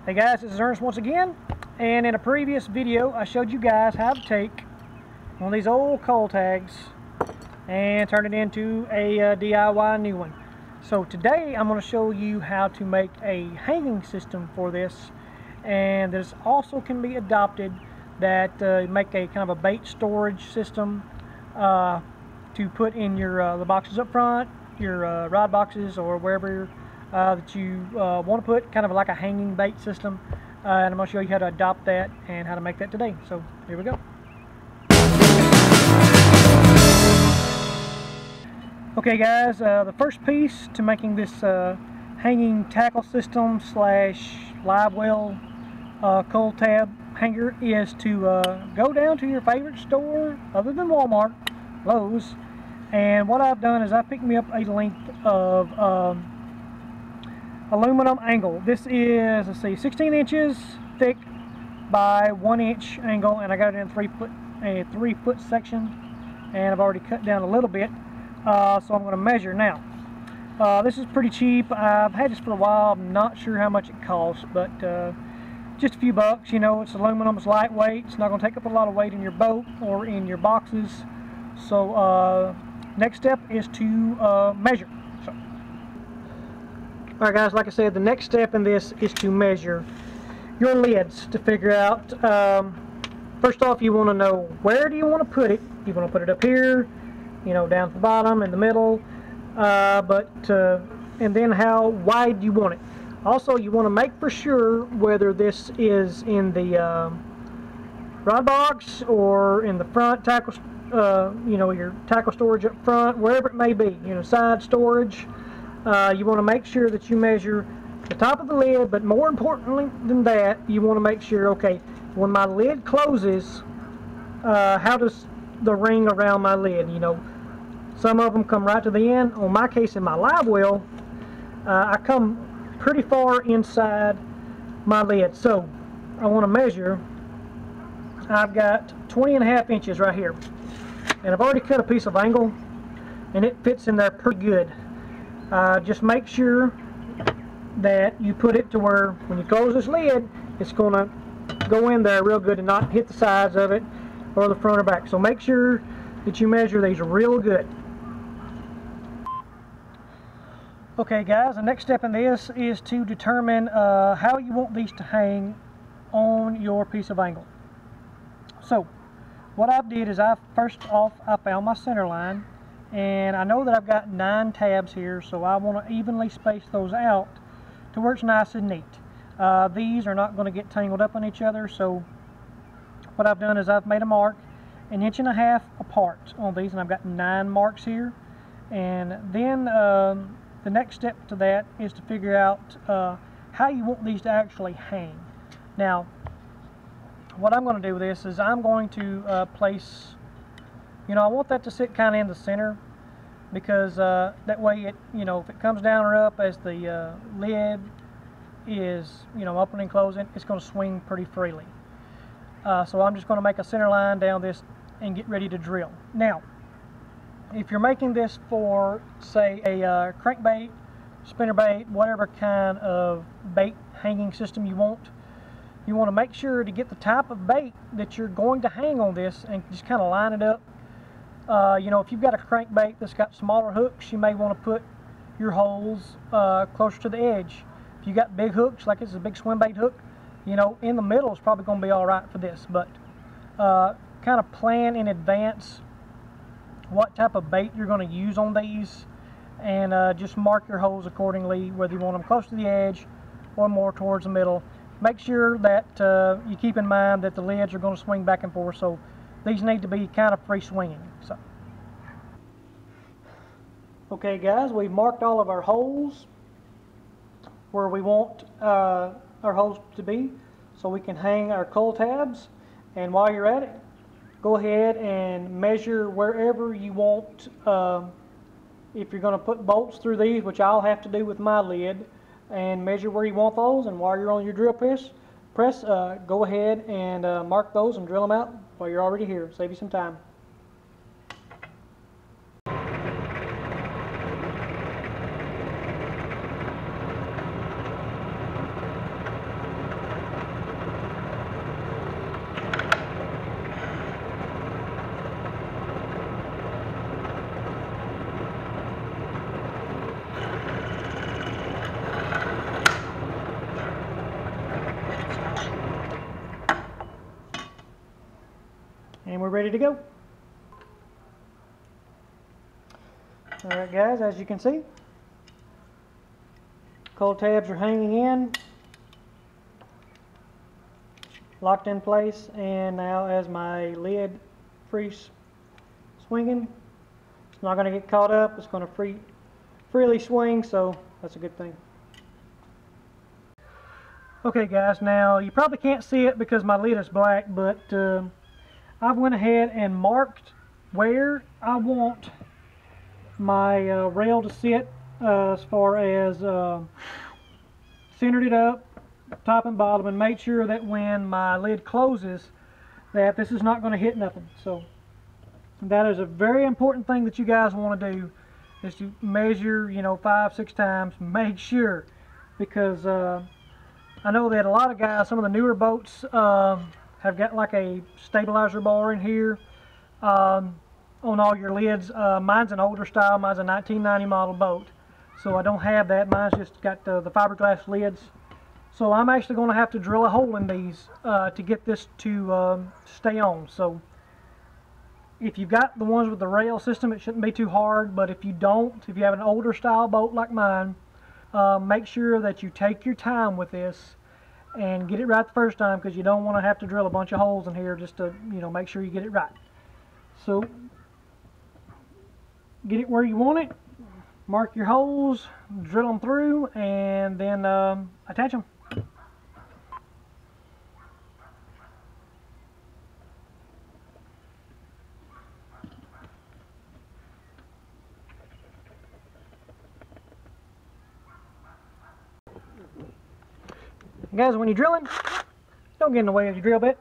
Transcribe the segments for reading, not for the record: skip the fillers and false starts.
Hey guys, this is Ernest once again, and in a previous video I showed you guys how to take one of these old coal tags and turn it into a DIY new one. So today I'm going to show you how to make a hanging system for this, and this also can be adopted that make a kind of a bait storage system to put in your the boxes up front, your rod boxes, or wherever that you want to put, kind of like a hanging bait system. And I'm going to show you how to adopt that and how to make that today. So here we go. Okay guys, the first piece to making this hanging tackle system slash live well coal tab hanger is to go down to your favorite store other than Walmart, Lowe's, and what I've done is I picked me up a length of aluminum angle. This is, let's see, 16 inches thick by 1 inch angle, and I got it in a 3 foot section, and I've already cut down a little bit, so I'm going to measure now. This is pretty cheap. I've had this for a while. I'm not sure how much it costs, but just a few bucks. You know, it's aluminum, it's lightweight, it's not going to take up a lot of weight in your boat or in your boxes. So next step is to measure. Alright guys, like I said, the next step in this is to measure your lids to figure out, first off, you want to know where do you want to put it. You want to put it up here, you know, down at the bottom, in the middle, and then how wide you want it. Also, you want to make for sure whether this is in the rod box or in the front tackle, you know, your tackle storage up front, wherever it may be, you know, side storage. You want to make sure that you measure the top of the lid, but more importantly than that, you want to make sure, okay, when my lid closes, how does the ring around my lid, you know, some of them come right to the end. On my case, in my live well, I come pretty far inside my lid, so I want to measure. I've got 20.5 inches right here, and I've already cut a piece of angle, and it fits in there pretty good. Just make sure that you put it to where when you close this lid, it's going to go in there real good and not hit the sides of it or the front or back. So make sure that you measure these real good. Okay guys, the next step in this is to determine how you want these to hang on your piece of angle. So what I did is first off I found my center line. And I know that I've got 9 tabs here, so I want to evenly space those out to where it's nice and neat. These are not going to get tangled up on each other, so what I've done is I've made a mark 1.5 inches apart on these, and I've got 9 marks here. And then the next step to that is to figure out how you want these to actually hang. Now, what I'm going to do with this is I'm going to place, you know, I want that to sit kind of in the center, because that way it, you know, if it comes down or up as the lid is, you know, opening and closing, it's going to swing pretty freely. So I'm just going to make a center line down this and get ready to drill. Now, if you're making this for, say, a crankbait, spinnerbait, whatever kind of bait hanging system you want to make sure to get the type of bait that you're going to hang on this and just kind of line it up. You know, if you've got a crankbait that's got smaller hooks, you may want to put your holes closer to the edge. If you got big hooks, like this is a big swim bait hook, you know, in the middle is probably going to be all right for this. But kind of plan in advance what type of bait you're going to use on these, and just mark your holes accordingly, whether you want them close to the edge or more towards the middle. Make sure that you keep in mind that the lids are going to swing back and forth, so these need to be kind of free swinging. So, okay guys, we've marked all of our holes where we want our holes to be, so we can hang our coal tabs. And while you're at it, go ahead and measure wherever you want. If you're going to put bolts through these, which I'll have to do with my lid, and measure where you want those. And while you're on your drill press, go ahead and mark those and drill them out while you're already here. Save you some time. ready to go. Alright guys, as you can see, cold tabs are hanging in, locked in place, and now as my lid swinging, it's not going to get caught up. It's going to freely swing, so that's a good thing. Okay guys, now you probably can't see it because my lid is black, but I went ahead and marked where I want my rail to sit as far as centered it up top and bottom, and made sure that when my lid closes that this is not going to hit nothing. So that is a very important thing that you guys want to do, is to measure, you know, 5-6 times, make sure, because I know that a lot of guys, some of the newer boats have got like a stabilizer bar in here on all your lids. Mine's an older style, mine's a 1990 model boat, so I don't have that. Mine's just got the fiberglass lids. So I'm actually going to have to drill a hole in these to get this to stay on. So if you've got the ones with the rail system, it shouldn't be too hard, but if you don't, if you have an older style boat like mine, make sure that you take your time with this and get it right the first time, because you don't want to have to drill a bunch of holes in here just to, you know, make sure you get it right. So get it where you want it, mark your holes, drill them through, and then attach them. Guys, when you're drilling, don't get in the way of your drill bit.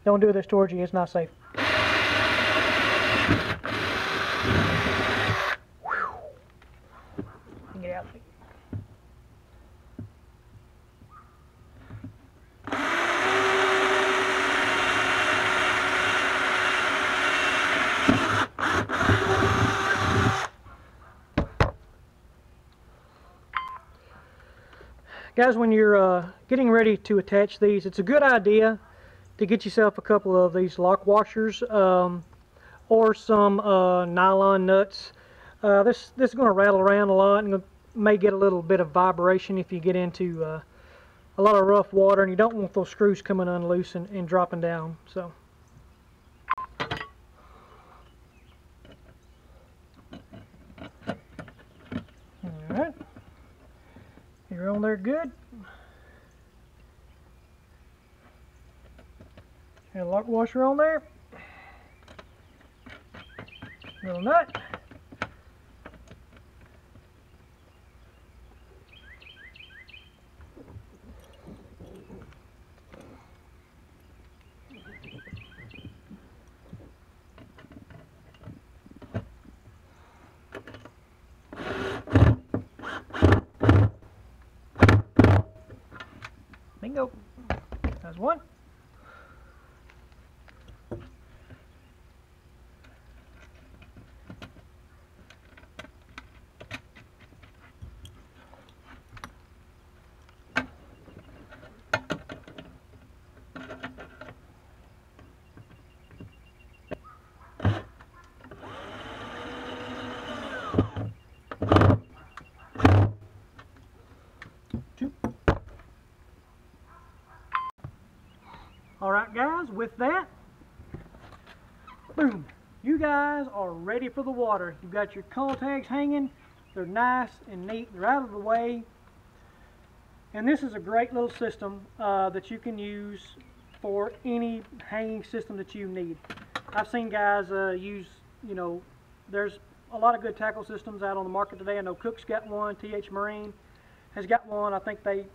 Don't do this towards you, it's not safe. Get out of it. Guys, when you're getting ready to attach these, it's a good idea to get yourself a couple of these lock washers or some nylon nuts. This is going to rattle around a lot and may get a little bit of vibration if you get into a lot of rough water, and you don't want those screws coming unloose and dropping down. So. Alright. You're on there good. And a lock washer on there. Little nut. Bingo. That's one. Alright guys, with that, boom, you guys are ready for the water. You've got your cold tags hanging, they're nice and neat, they're out of the way, and this is a great little system that you can use for any hanging system that you need. I've seen guys use, you know, there's a lot of good tackle systems out on the market today. I know Cook's got one, TH Marine has got one. I think they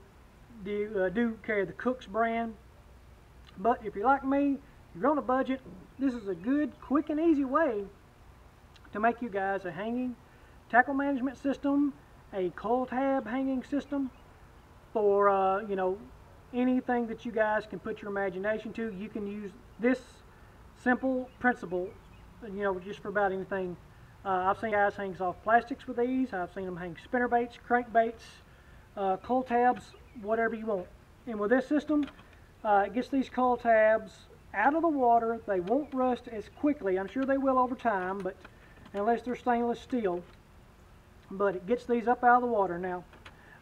do carry the Cook's brand. But if you're like me, you're on a budget, this is a good, quick and easy way to make you guys a hanging tackle management system, a coil tab hanging system for you know, anything that you guys can put your imagination to. You can use this simple principle, you know, just for about anything I've seen guys hang soft plastics with these. I've seen them hang spinner baits, crankbaits, coil tabs, whatever you want. And with this system, it gets these coil tabs out of the water. They won't rust as quickly. I'm sure they will over time, but unless they're stainless steel. But it gets these up out of the water. Now,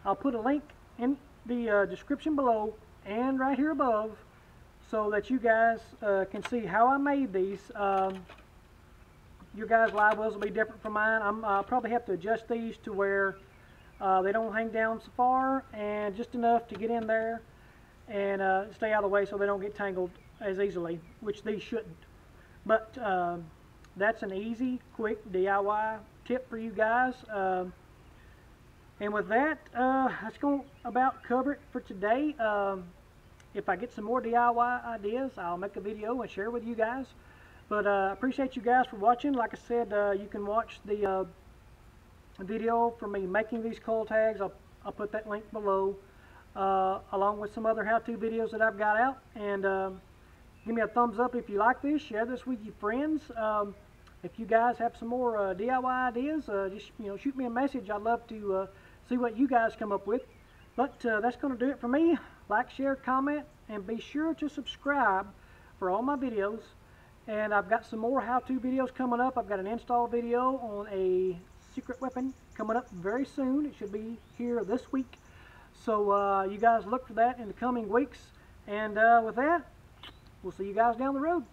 I'll put a link in the description below and right here above so that you guys can see how I made these. Your guys' live wells will be different from mine. I'll probably have to adjust these to where they don't hang down so far and just enough to get in there and stay out of the way so they don't get tangled as easily, which these shouldn't. But that's an easy, quick DIY tip for you guys. And with that, that's going to about cover it for today. If I get some more DIY ideas, I'll make a video and share with you guys. But I appreciate you guys for watching. Like I said, you can watch the video for me making these coil tags. I'll put that link below, along with some other how-to videos that I've got out. And give me a thumbs up if you like this. Share this with your friends. If you guys have some more DIY ideas, just shoot me a message. I'd love to see what you guys come up with. But that's going to do it for me. Like, share, comment, and be sure to subscribe for all my videos. And I've got some more how-to videos coming up. I've got an install video on a secret weapon coming up very soon. It should be here this week. So you guys look for that in the coming weeks. And with that, we'll see you guys down the road.